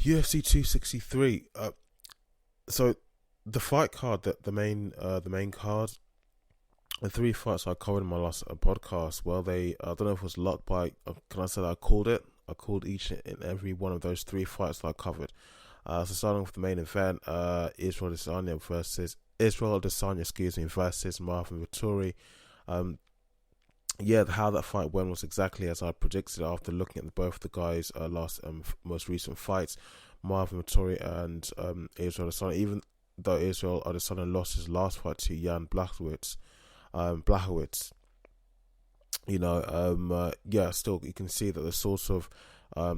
UFC 263. So the fight card, the main card, the three fights I covered in my last podcast. Well, I don't know if it was luck, but can I say that I called it? I called each and every one of those three fights that I covered. So starting with the main event, Israel Adesanya versus Marvin Vettori. How that fight went was exactly as I predicted after looking at both the guys' most recent fights, Marvin Vettori and Israel Adesanya. Even though Israel Adesanya lost his last fight to Jan Blachowicz, still you can see that the source of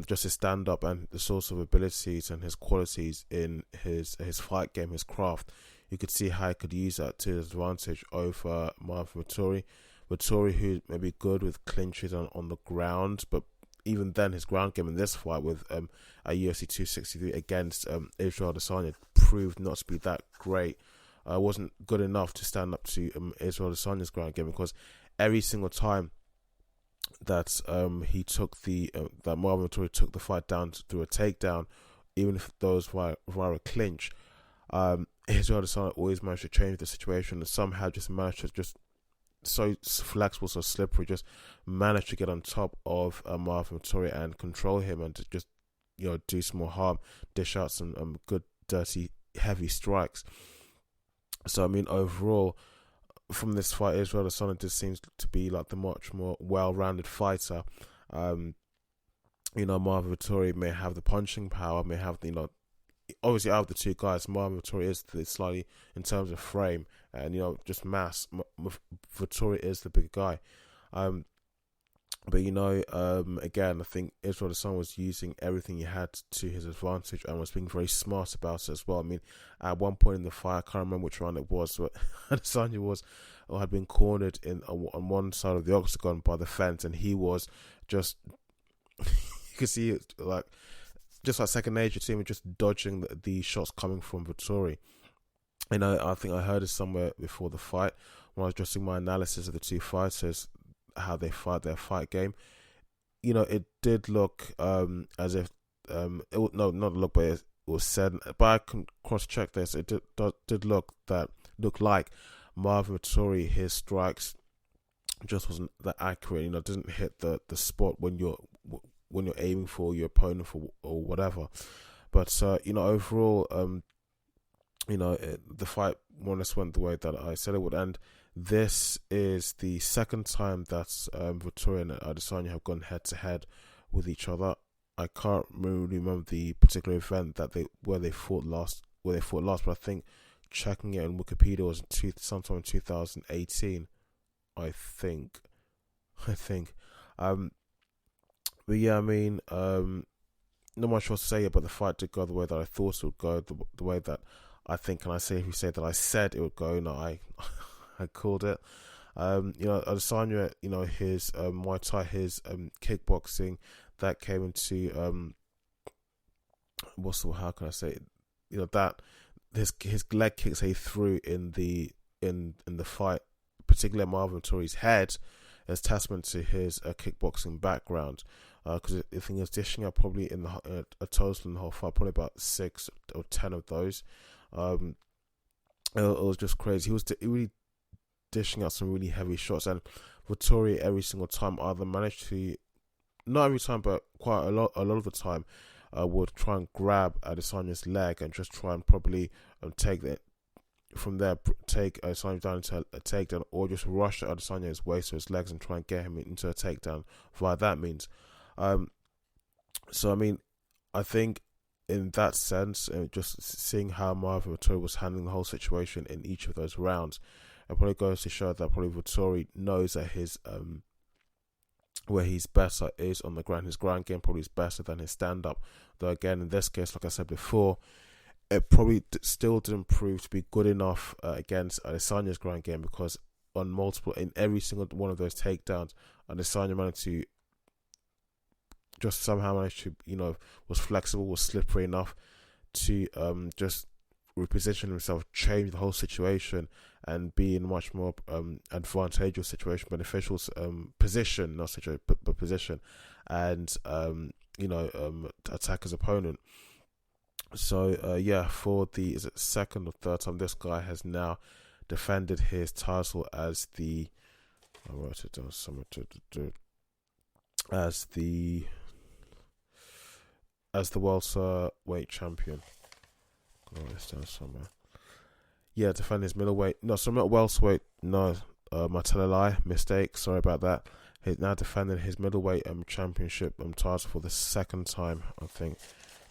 just his stand-up and the source of abilities and his qualities in his fight game, his craft, you could see how he could use that to his advantage over Marvin Vettori. Vettori, who may be good with clinches on the ground, but even then, his ground game in this fight with a UFC 263 against Israel Adesanya proved not to be that great. Wasn't good enough to stand up to Israel Adesanya's ground game, because every single time that that Marvin Vettori took the fight down through a takedown, even if those via a clinch, Israel Adesanya always managed to change the situation and somehow just managed to just so flexible, so slippery, just managed to get on top of Marvin Vettori and control him and to just do some more harm, dish out some good, dirty, heavy strikes. So I mean, overall, from this fight, Israel Adesanya just seems to be like the much more well-rounded fighter. Marvin Vettori may have the punching power, may have the obviously out of the two guys, Marvin Vettori is slightly in terms of frame and just mass. Vettori is the big guy, again, I think Israel Adesanya was using everything he had to his advantage and was being very smart about it as well. I mean, at one point in the fight, I can't remember which round it was, but Adesanya had been cornered on one side of the octagon by the fence, and he was just you could see it just like second nature to him, just dodging the shots coming from Vettori. I think I heard it somewhere before the fight when I was just doing my analysis of the two fighters, how they fight their fight game. It did look as if not look, but it was said. But I can cross-check this. It did look like Marvin Vettori, his strikes just wasn't that accurate. Doesn't hit the spot when you're aiming for your opponent or whatever. But overall, the fight more or less went the way that I said it would. And this is the second time that Vettori and Adesanya have gone head to head with each other. I can't really remember the particular event where they fought last. But I think checking it on Wikipedia was sometime in 2018. I think. But yeah, I mean, not much else to say, but the fight did go the way that I thought it would go, the way that I think, and I say if you say that I said it would go, no, I called it. Adesanya, his Muay Thai, his kickboxing, that came into how can I say it? That his leg kicks he threw in the fight, particularly Marvin Vettori's head, as testament to his kickboxing background. Because I think he was dishing out probably in a total in the whole fight, probably about 6 or 10 of those. It was just crazy. He was really dishing out some really heavy shots, and Vettori every single time either managed to, not every time, but quite a lot of the time, would try and grab Adesanya's leg and just try and probably take Adesanya down into a takedown, or just rush Adesanya's waist or his legs and try and get him into a takedown via that means. So I mean, I think in that sense, just seeing how Marvin Vettori was handling the whole situation in each of those rounds, it probably goes to show that probably Vettori knows that his where he's better is on the ground. His ground game probably is better than his stand-up. Though again, in this case, like I said before, it probably still didn't prove to be good enough against Adesanya's ground game, because in every single one of those takedowns, Adesanya managed to was flexible, was slippery enough to just reposition himself, change the whole situation, and be in a much more advantageous situation, beneficial position, not situation, but position, and attack his opponent. So yeah, for the second or third time, this guy has now defended his title as the I wrote it down somewhere as the welterweight champion. I wrote this down somewhere. Yeah, defend his middleweight. No, so not welterweight. No, my tell a lie, mistake. Sorry about that. He's now defending his middleweight championship title for the second time, I think.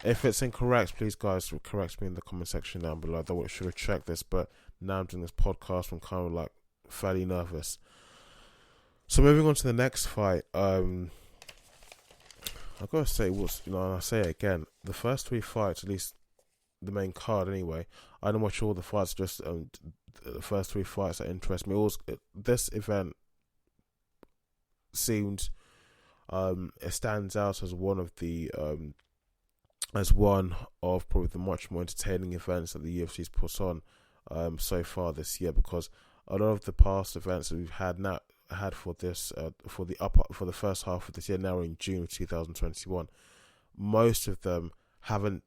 If it's incorrect, please guys correct me in the comment section down below. I should have checked this, but now I'm doing this podcast. I'm kind of like fairly nervous. So moving on to the next fight, I gotta say, and I say it again, the first three fights, at least the main card anyway, I don't watch all the fights, just the first three fights that interest me. This event seemed it stands out as one of probably the much more entertaining events that the UFC's put on so far this year, because a lot of the past events that we've had for this for the first half of this year, now in June of 2021, most of them haven't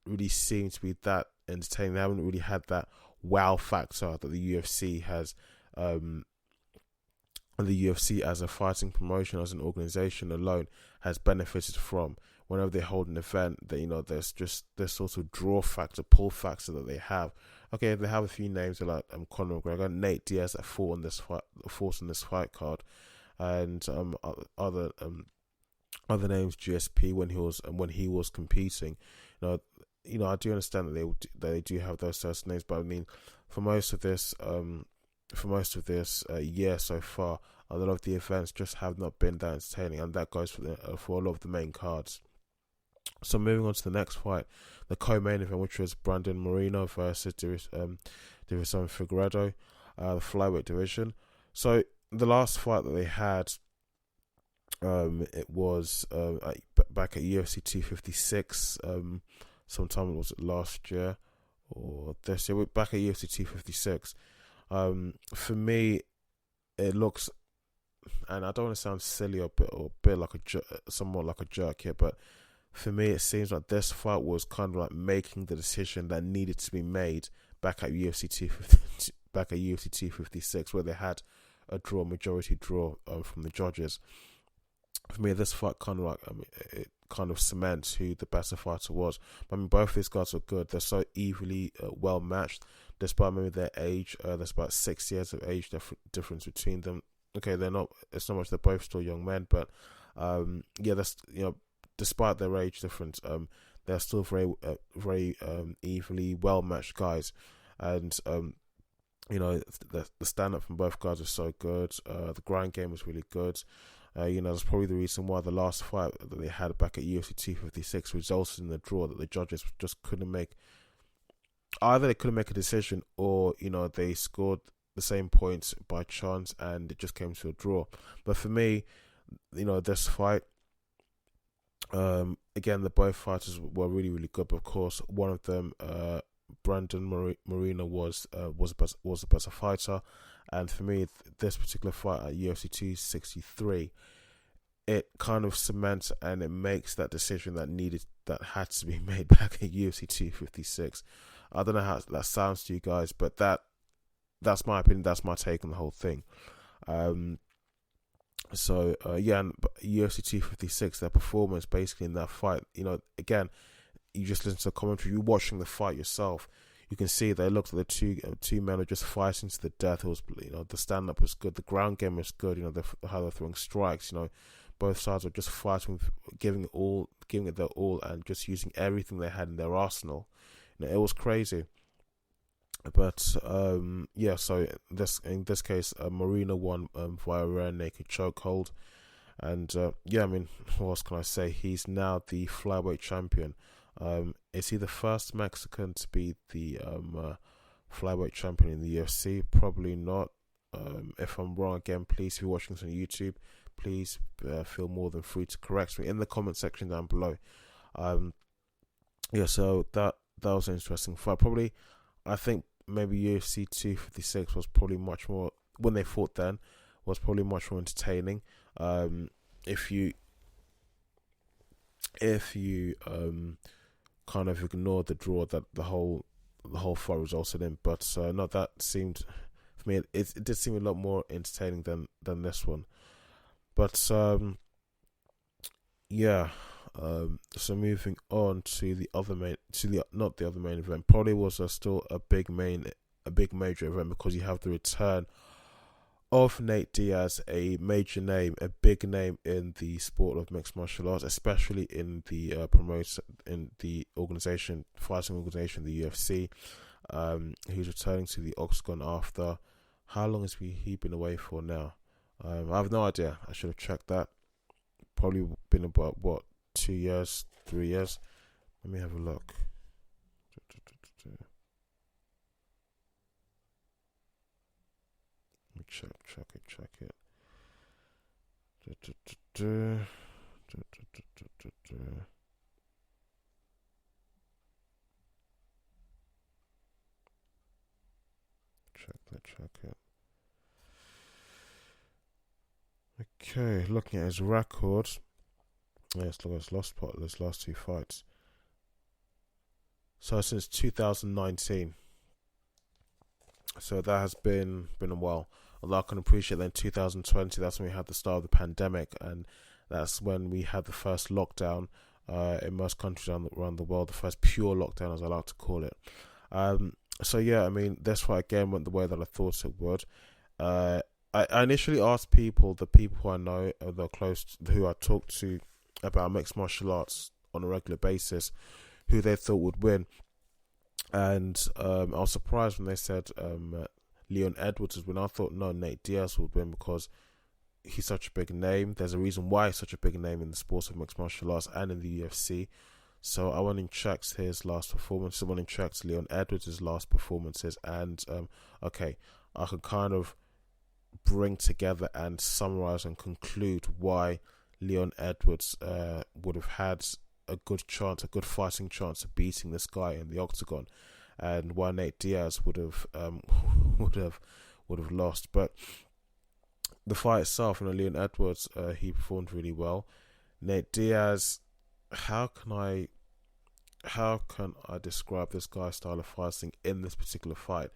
really seemed to be that entertaining. They haven't really had that wow factor that the UFC has. The UFC as a fighting promotion, as an organization alone, has benefited from. Whenever they hold an event, that there's just this sort of draw factor, pull factor that they have. Okay, they have a few names like Conor McGregor, Nate Diaz that fought on this fight card, and other names, GSP when he was competing. I do understand that they do have those certain names, but I mean, for most of this year so far, a lot of the events just have not been that entertaining, and that goes for a lot of the main cards. So moving on to the next fight, the co-main event, which was Brandon Moreno versus Division Figueiredo, the flyweight division. So the last fight that they had, it was back at UFC 256. Sometime, was it last year or this year? Back at UFC 256. For me, it looks, and I don't want to sound silly or bit like somewhat like a jerk here, but for me, it seems like this fight was kind of like making the decision that needed to be made back at UFC 256, where they had a majority draw from the judges. For me, this fight kind of it kind of cements who the better fighter was. I mean, both these guys are good. They're so evenly well matched, despite maybe their age. There's about 6 years of age difference between them. Okay, it's not much. They're both still young men, but yeah, that's despite their age difference, they're still very evenly well matched guys, and the stand up from both guys is so good. The ground game was really good. That's probably the reason why the last fight that they had back at UFC 256 resulted in a draw, that the judges just couldn't make. Either they couldn't make a decision, or they scored the same points by chance and it just came to a draw. But for me, this fight, again, the both fighters were really, really good. But of course, one of them, Brandon Moreno, was a better fighter. And for me, this particular fight at UFC 263, it kind of cements and it makes that decision that had to be made back at UFC 256. I don't know how that sounds to you guys, but that's my opinion. That's my take on the whole thing. So and UFC 256, their performance basically in that fight, again, you just listen to the commentary, you're watching the fight yourself, you can see they looked like the two men were just fighting to the death. It was, the stand up was good, the ground game was good. How they're throwing strikes. Both sides were just fighting, giving it their all, and just using everything they had in their arsenal. It was crazy. But so in this case, Moreno won via a rear naked chokehold, and I mean, what else can I say? He's now the flyweight champion. Is he the first Mexican to be the flyweight champion in the UFC? Probably not. If I'm wrong, again, please, if you're watching this on YouTube, please feel more than free to correct me in the comment section down below. So that was an interesting fight. Probably, I think maybe UFC 256 was probably much more, when they fought then, was probably much more entertaining. If you kind of ignore the draw that the whole fight resulted in. But no, that seemed, for me, it did seem a lot more entertaining than this one. But yeah. So moving on to the other main, not the other main event, probably was still a big major event, because you have the return of Nate Diaz, a major name, a big name in the sport of mixed martial arts, especially in the in the fighting organization, the UFC. He's returning to the octagon after, how long has he been away for now? I have no idea. I should have checked that. Probably been about 2 years, 3 years. Let me have a look. Let me check it. Check it. Okay, looking at his record. Yes, look at his last 2 fights. So since 2019. So that has been a while. Although I can appreciate that in 2020, that's when we had the start of the pandemic, and that's when we had the first lockdown in most countries around the world, the first pure lockdown, as I like to call it. So yeah, I mean, this fight again went the way that I thought it would. I initially asked the people who I know, who I talk to about mixed martial arts on a regular basis, who they thought would win, and I was surprised when they said Leon Edwards would win. I thought no, Nate Diaz would win, because he's such a big name. There's a reason why he's such a big name in the sports of mixed martial arts and in the UFC. So I went and checked his last performance. I went and checked Leon Edwards' last performances, and okay, I can kind of bring together and summarize and conclude why Leon Edwards would have had a good fighting chance of beating this guy in the octagon, and why Nate Diaz would have lost. But the fight itself, Leon Edwards, he performed really well. Nate Diaz, how can I describe this guy's style of fighting in this particular fight?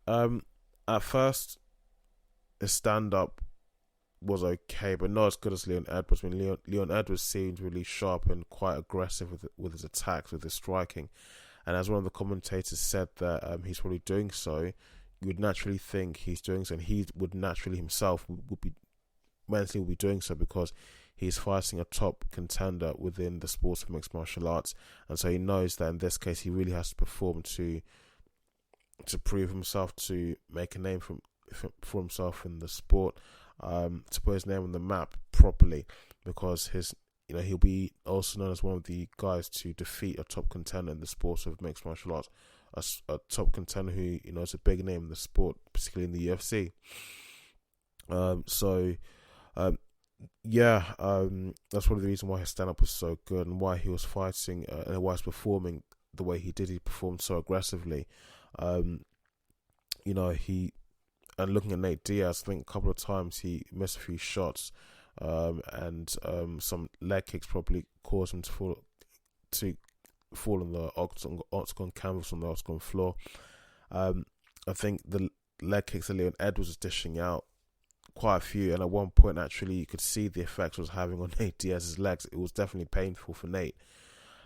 At first, his stand-up was okay, but not as good as Leon Edwards. I mean, Leon Edwards seemed really sharp and quite aggressive with his attacks, with his striking. And as one of the commentators said that he's probably doing so, you would naturally think he's doing so, and he would naturally himself would be doing so, because he's fighting a top contender within the sport of mixed martial arts, and so he knows that in this case he really has to perform to prove himself, to make a name for himself in the sport. To put his name on the map properly, because he'll be also known as one of the guys to defeat a top contender in the sport of mixed martial arts, a top contender who is a big name in the sport, particularly in the UFC. That's one of the reasons why his stand-up was so good, and why he was fighting and why he's performing the way he did. He performed so aggressively. And looking at Nate Diaz, I think a couple of times he missed a few shots, and some leg kicks probably caused him to fall on the octagon canvas, on the octagon floor. I think the leg kicks that Leon Edwards was dishing out, quite a few, and at one point actually you could see the effect it was having on Nate Diaz's legs. It was definitely painful for Nate.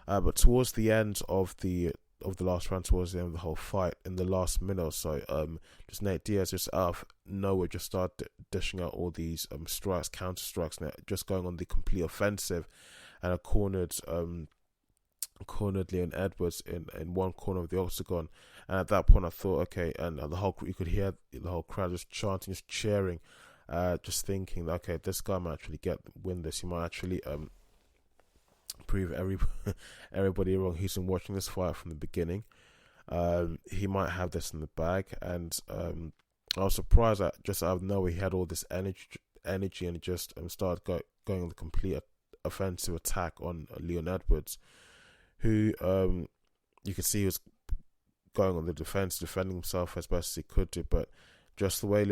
But towards the end of the last round, towards the end of the whole fight, in the last minute or so, just Nate Diaz just out of nowhere just started dishing out all these strikes, counter strikes, just going on the complete offensive, and cornered Leon Edwards in one corner of the octagon. And at that point I thought, okay, and you could hear the whole crowd just chanting, just cheering, just thinking, okay, this guy might actually win this. He might actually prove everybody wrong who's been watching this fight from the beginning. He might have this in the bag, and I was surprised that just out of nowhere he had all this energy and just started going on the complete offensive attack on Leon Edwards, who you could see he was going on the defense, defending himself as best as he could do. But just the way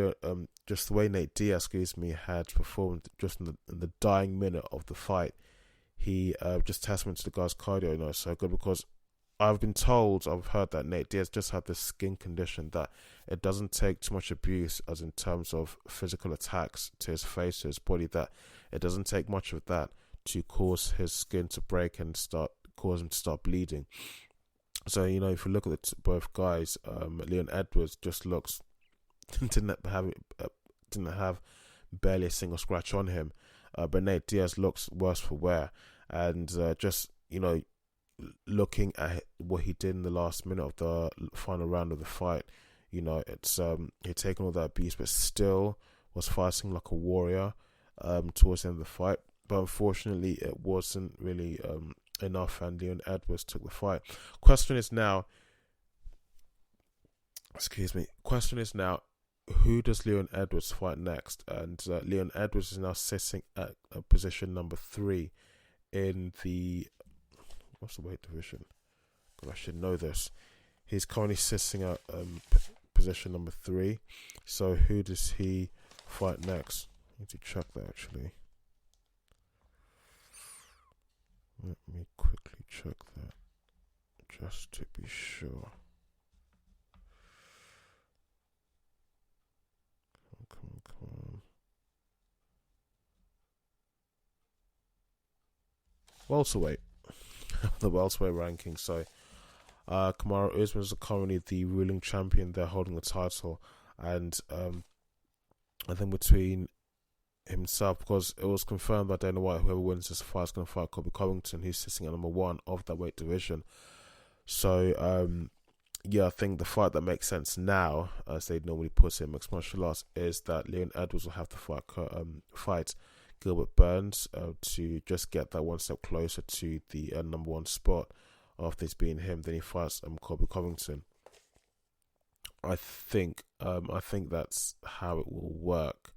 Nate Diaz, had performed just in the dying minute of the fight, he just testament to the guy's cardio, so good, because I've heard that Nate Diaz just had this skin condition that it doesn't take too much abuse as in terms of physical attacks to his face, to his body, that it doesn't take much of that to cause his skin to break and cause him to start bleeding. So, if you look at both guys, Leon Edwards just looks, didn't have barely a single scratch on him, but Nate Diaz looks worse for wear, and looking at what he did in the last minute of the final round of the fight, it's he'd taken all that abuse, but still was fighting like a warrior towards the end of the fight. But unfortunately, it wasn't really enough, and Leon Edwards took the fight. Question is now, who does Leon Edwards fight next? And Leon Edwards is now sitting at position number 3 in the, what's the weight division? God, I should know this. He's currently sitting at position number 3. So who does he fight next? I need to check that actually. Let me quickly check that just to be sure. Come on. Welterweight. The welterweight ranking. So Kamaru Usman is currently the ruling champion. They're holding the title, and I think between himself, because it was confirmed by Dana White, whoever wins this fight is going to fight Colby Covington, who's sitting at number 1 of that weight division. So I think the fight that makes sense now, as they normally put it in mixed martial arts, is that Leon Edwards will have to fight Gilbert Burns to just get that one step closer to the number 1 spot. After it's being him, then he fights Colby Covington. I think that's how it will work.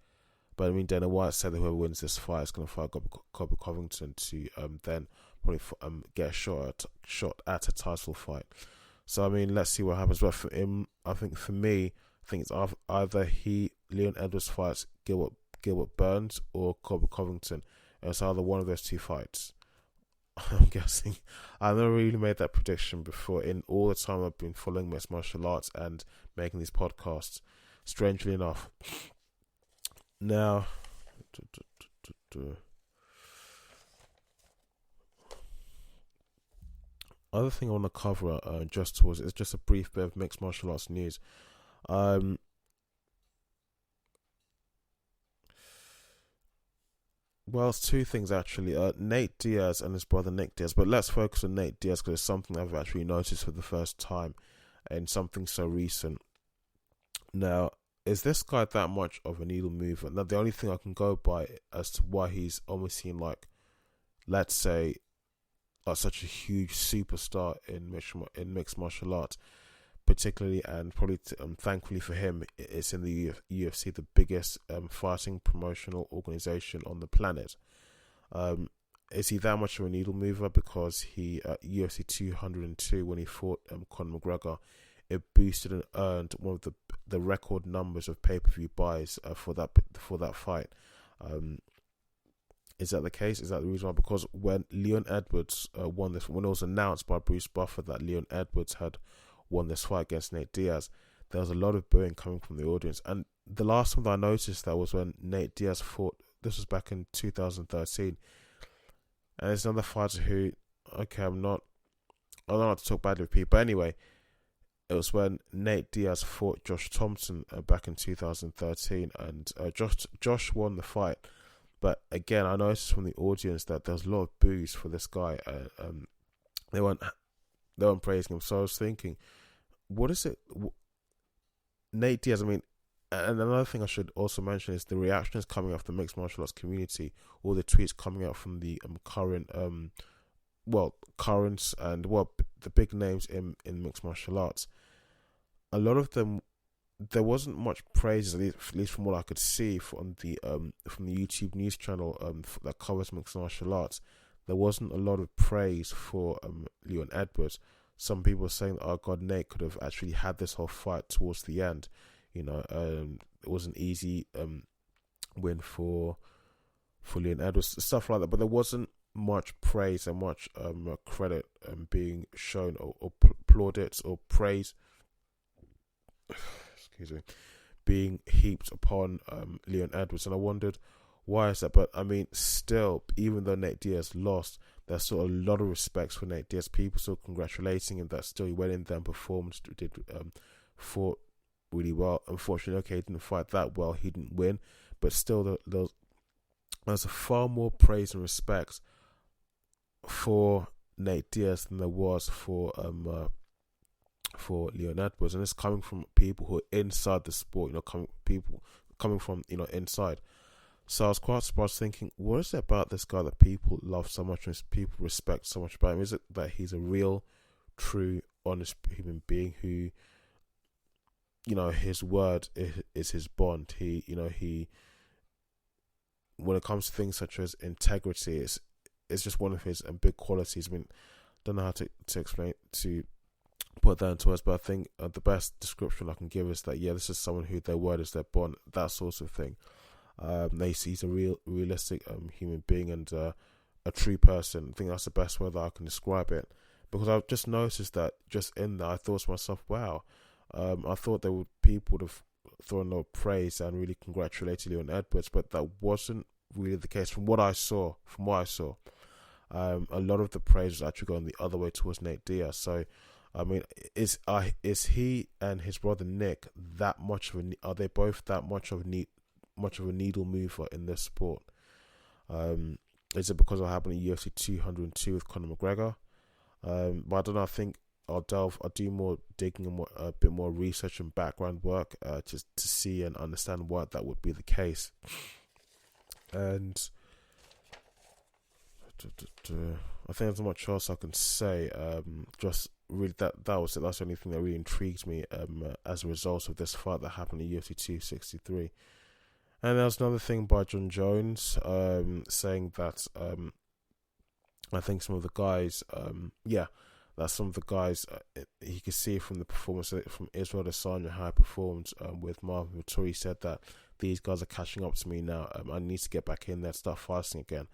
But I mean, Dana White said that whoever wins this fight is going to fight Colby Covington to then probably get a shot at a title fight. So I mean, let's see what happens. But for him, I think it's either Leon Edwards fights Gilbert Burns or Colby Covington. It's either one of those two fights. I'm guessing. I've never really made that prediction before in all the time I've been following mixed martial arts and making these podcasts. Strangely enough. Now, other thing I want to cover it's just a brief bit of mixed martial arts news. Well, it's two things actually. Nate Diaz and his brother Nick Diaz, but let's focus on Nate Diaz because it's something I've actually noticed for the first time and something so recent. Now, is this guy that much of a needle mover? Now, the only thing I can go by as to why he's almost seen like, let's say, like such a huge superstar in mixed martial arts, particularly and probably thankfully for him, it's in the UFC, the biggest fighting promotional organization on the planet. Is he that much of a needle mover? Because he at UFC 202 when he fought Conor McGregor, it boosted and earned one of the record numbers of pay-per-view buys for that fight. Is that the case? Is that the reason why? Because when Leon Edwards won this, when it was announced by Bruce Buffer that Leon Edwards had won this fight against Nate Diaz, there was a lot of booing coming from the audience. And the last time that I noticed that was when Nate Diaz fought. This was back in 2013, and it's another fighter who, okay, I don't know how to talk badly of people, but anyway, it was when Nate Diaz fought Josh Thompson back in 2013, and Josh won the fight. But again, I noticed from the audience that there was a lot of boos for this guy. They weren't praising him. So I was thinking, what is it? Nate Diaz, I mean, and another thing I should also mention is the reactions coming off the mixed martial arts community, all the tweets coming out from the currents and the big names in mixed martial arts. A lot of them, there wasn't much praise, at least from what I could see from the YouTube news channel that covers mixed martial arts. There wasn't a lot of praise for Leon Edwards. Some people were saying, "Oh God, Nate could have actually had this whole fight towards the end." It was an easy win for Leon Edwards, stuff like that. But there wasn't much praise and much credit being shown or plaudits or praise excuse me, being heaped upon Leon Edwards, and I wondered why is that. But I mean, still, even though Nate Diaz lost, there's still a lot of respect for Nate Diaz. People still congratulating him that still he went in there and performed, fought really well. Unfortunately, okay, he didn't fight that well, he didn't win, but still there's a far more praise and respect for Nate Diaz than there was for Leon Edwards, and it's coming from people who are inside the sport, coming from inside. So I was quite surprised, thinking, what is it about this guy that people love so much and people respect so much about him? Is it that he's a real, true, honest human being who, his word is his bond? He when it comes to things such as integrity, it's just one of his big qualities. I mean, don't know how to explain, to put that into words, but I think the best description I can give is that, this is someone who their word is their bond, that sort of thing. He's a realistic human being and a true person. I think that's the best way that I can describe it, because I've just noticed that just in that I thought to myself, wow, I thought people would have thrown no praise and really congratulated Leon Edwards, but that wasn't really the case from what I saw. A lot of the praise was actually going the other way towards Nate Diaz. So I mean, is he and his brother Nick that much of are they both that much of a needle mover in this sport? Is it because of what happened in UFC 202 with Conor McGregor? But I don't know. I think I'll do more digging and a bit more research and background work to see and understand why that would be the case. And I think there's not much else I can say. Just really that was it. That's the only thing that really intrigues me as a result of this fight that happened in UFC 263. And there's another thing by John Jones saying that I think some of the guys, he could see from the performance from ISRAELADESANYA how he performed with Marvin Vettori. He said that these guys are catching up to me now. I need to get back in there and start fighting again.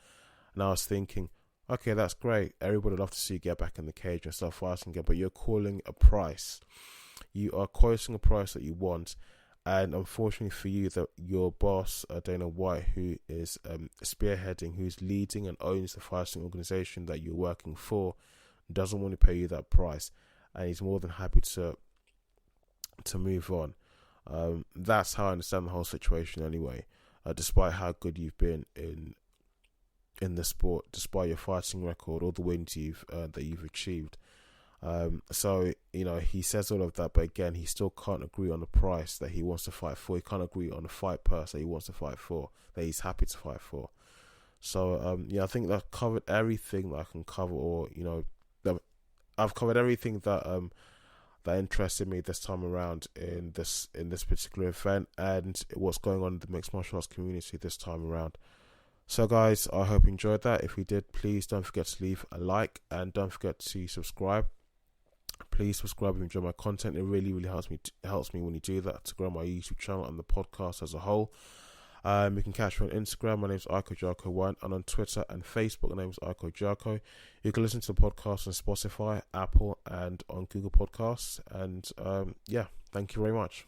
And I was thinking, okay, that's great. Everybody would love to see you get back in the cage and start fighting again, but you're calling a price. You are quoting a price that you want. And unfortunately for you, that your boss, Dana White, who is spearheading, who's leading and owns the fighting organization that you're working for, doesn't want to pay you that price, and he's more than happy to move on. That's how I understand the whole situation anyway. Despite how good you've been in the sport, despite your fighting record, all the wins that you've achieved. So he says all of that, but again, he still can't agree on the price that he wants to fight for. He can't agree on the fight purse that he wants to fight for, that he's happy to fight for. So I think that covered everything that I can cover, or I've covered everything that interested me this time around in this particular event and what's going on in the mixed martial arts community this time around. So guys, I hope you enjoyed that. If you did, please don't forget to leave a like and don't forget to subscribe. Please subscribe if you enjoy my content. It really, really helps me when you do that, to grow my YouTube channel and the podcast as a whole. You can catch me on Instagram. My name is IkeJarko1, and on Twitter and Facebook, my name is IkeJarko. You can listen to the podcast on Spotify, Apple, and on Google Podcasts. And thank you very much.